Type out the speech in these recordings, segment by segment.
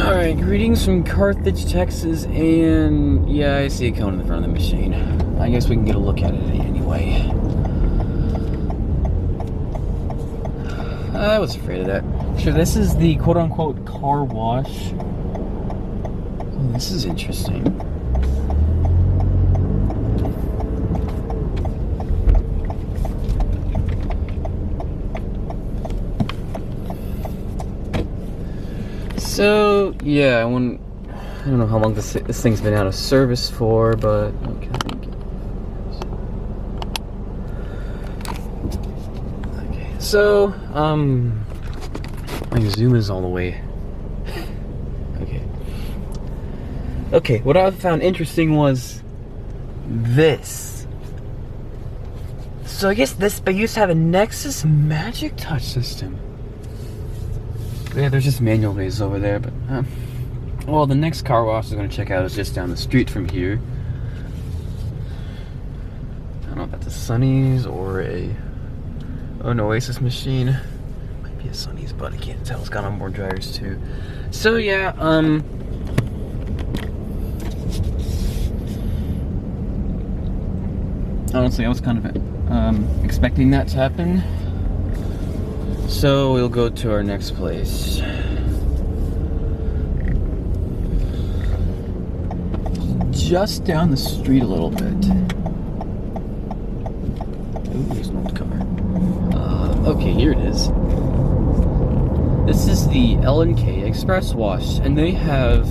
Alright, greetings from Carthage, Texas, and yeah, I see a cone in the front of the machine. I guess we can get a look at it anyway. I was afraid of that. Sure, this is the quote-unquote car wash. Oh, this is interesting. So, yeah, I don't know how long this thing's been out of service for, but okay. So, my zoom is all the way. Okay, what I found interesting was this. So I guess they used to have a Nexus Magic Touch system. Yeah, there's just manual bays over there, but well, the next car wash I'm gonna check out is just down the street from here. I don't know if that's a Sonny's or an Oasis machine. Might be a Sonny's, but I can't tell. It's got onboard dryers too. So yeah, honestly, I was kind of expecting that to happen. So we'll go to our next place. Just down the street a little bit. Ooh, there's an old car. Okay, here it is. This is the L&K Express Wash, and they have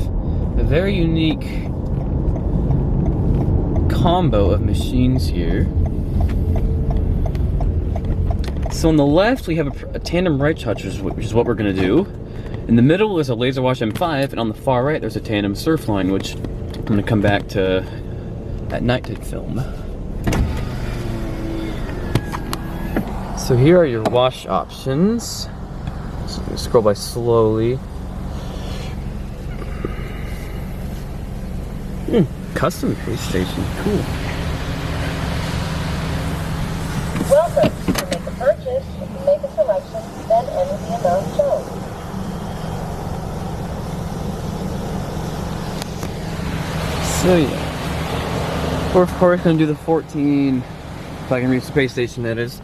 a very unique combo of machines here. So on the left, we have a Tandem RiteTouch, which is what we're going to do. In the middle is a Laser Wash M5, and on the far right, there's a Tandem Surfline, which I'm going to come back to at night to film. So here are your wash options. So I'm going to scroll by slowly. Custom paste station, cool. Welcome. To make a purchase, make a selection, then enter the amount shown. So yeah, we're of course going to do the 14, if I can reach the space station, that is.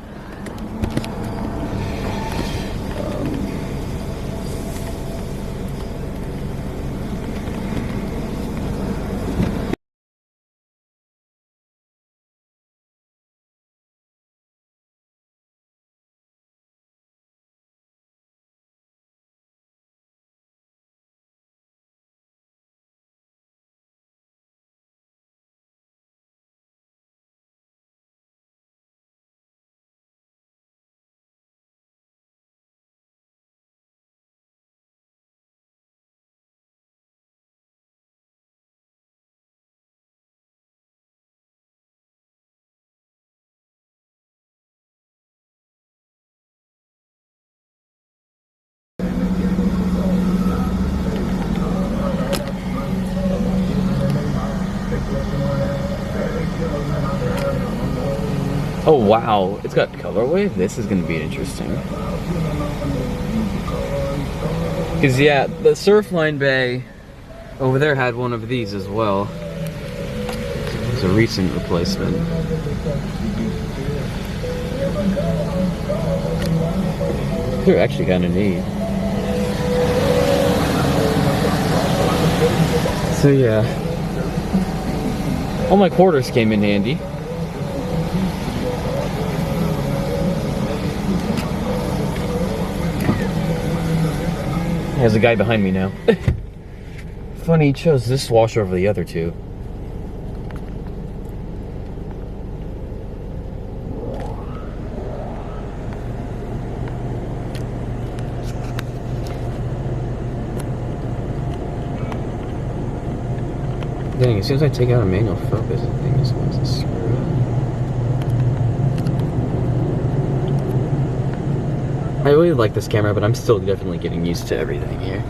Oh wow, it's got colorway? This is gonna be interesting. Cause yeah, the Surfline bay over there had one of these as well. It's a recent replacement. They're actually kinda neat. So yeah, all my quarters came in handy. There's a guy behind me now. Funny, he chose this washer over the other two. Dang, as soon as I take out a manual focus, the thing just wants to screw up. I really like this camera, but I'm still definitely getting used to everything here.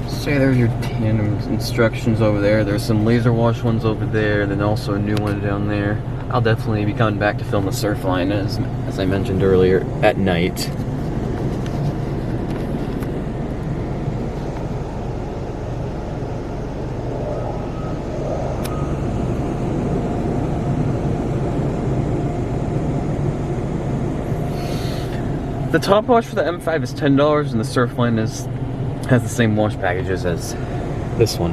So yeah, there's your Tandem instructions over there. There's some laser wash ones over there, and then also a new one down there. I'll definitely be coming back to film the Surfline, as I mentioned earlier, at night. The top wash for the M5 is $10, and the Surfline has the same wash packages as this one.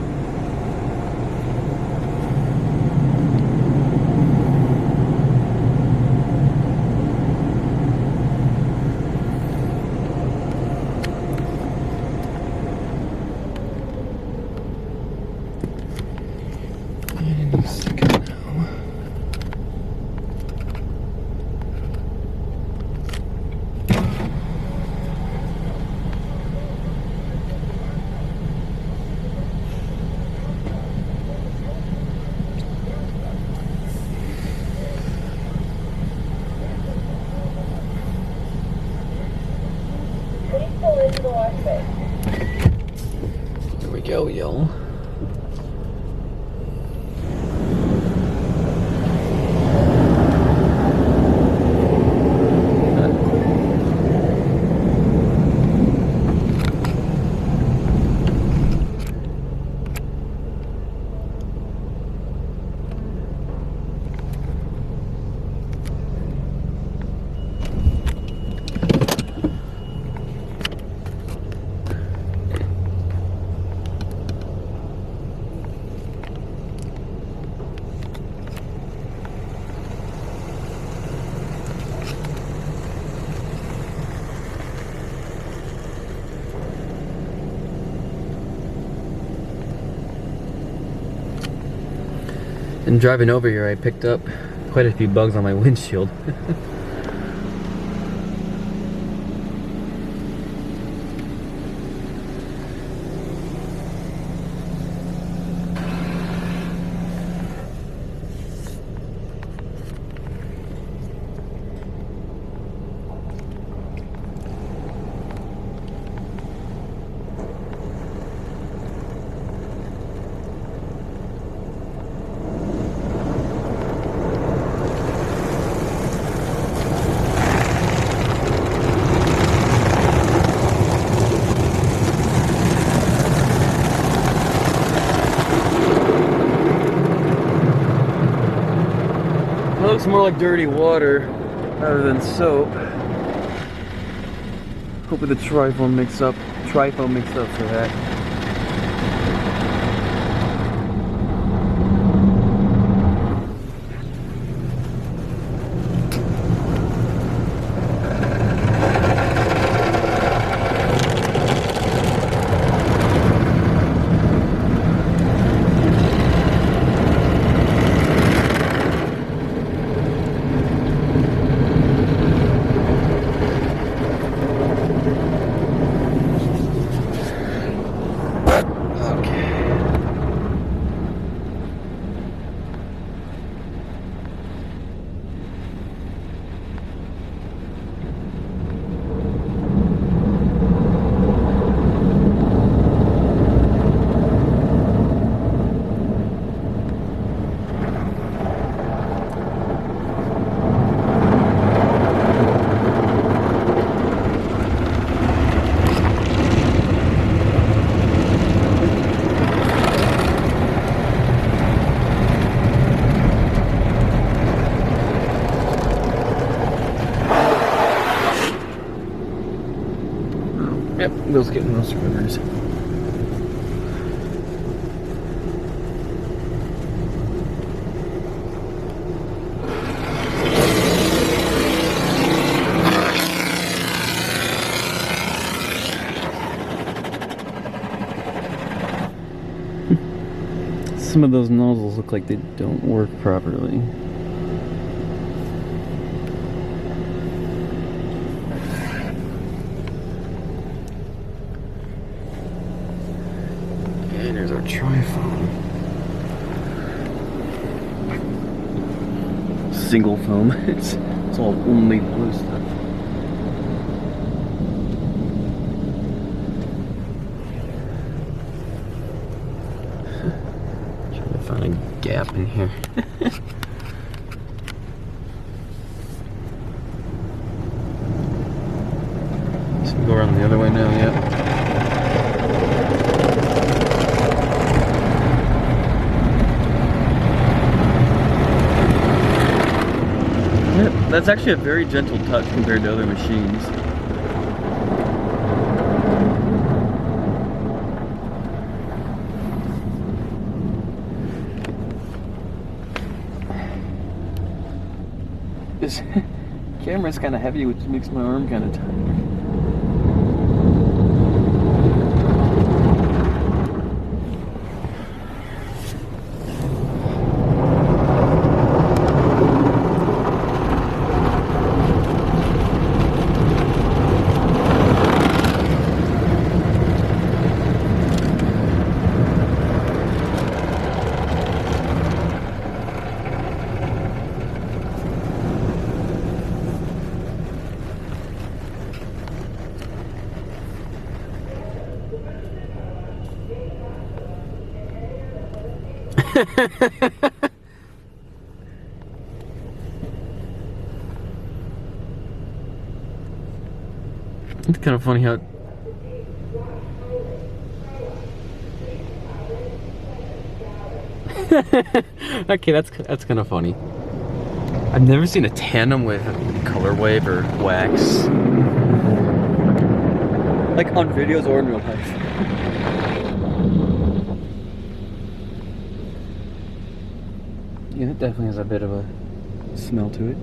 Please pull into the wash bay. There we go, y'all. And driving over here, I picked up quite a few bugs on my windshield. It looks more like dirty water rather than soap. Hopefully the trifoam makes up for that. Yep, Will's getting those scrubbers. Some of those nozzles look like they don't work properly. And there's our trifoam. Single foam. It's all only blue stuff. Find a gap in here. So we go around the other way now, yeah. Yep, that's actually a very gentle touch compared to other machines. This camera's kind of heavy, which makes my arm kind of tired. It's kind of funny how okay, that's kind of funny. I've never seen a tandem with color wave or wax, like on videos or in real life. Yeah, it definitely has a bit of a smell to it.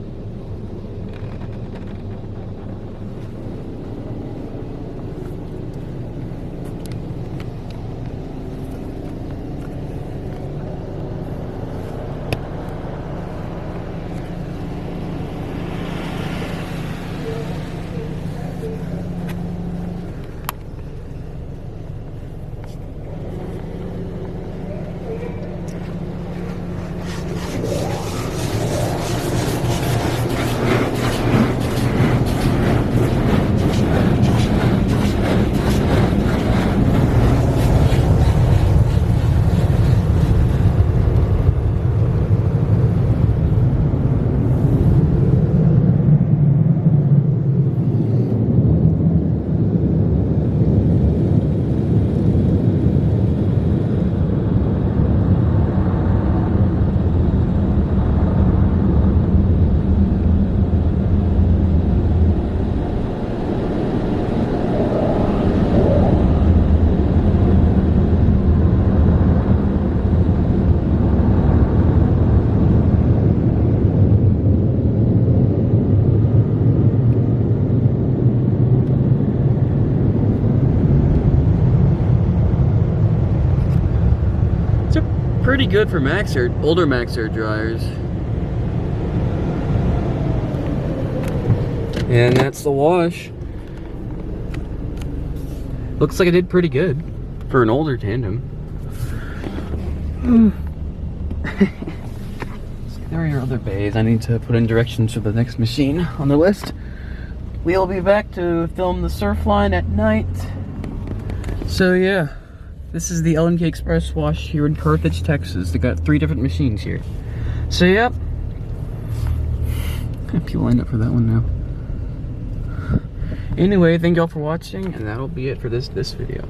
Pretty good for older max air dryers. And that's the wash. Looks like it did pretty good for an older tandem. There are your other bays. I need to put in directions for the next machine on the list. We'll be back to film the Surfline at night. So yeah. This is the LNK Express wash here in Carthage, Texas. They got 3 different machines here. So, yep. People lined up for that one now. Anyway, thank y'all for watching, and that'll be it for this video.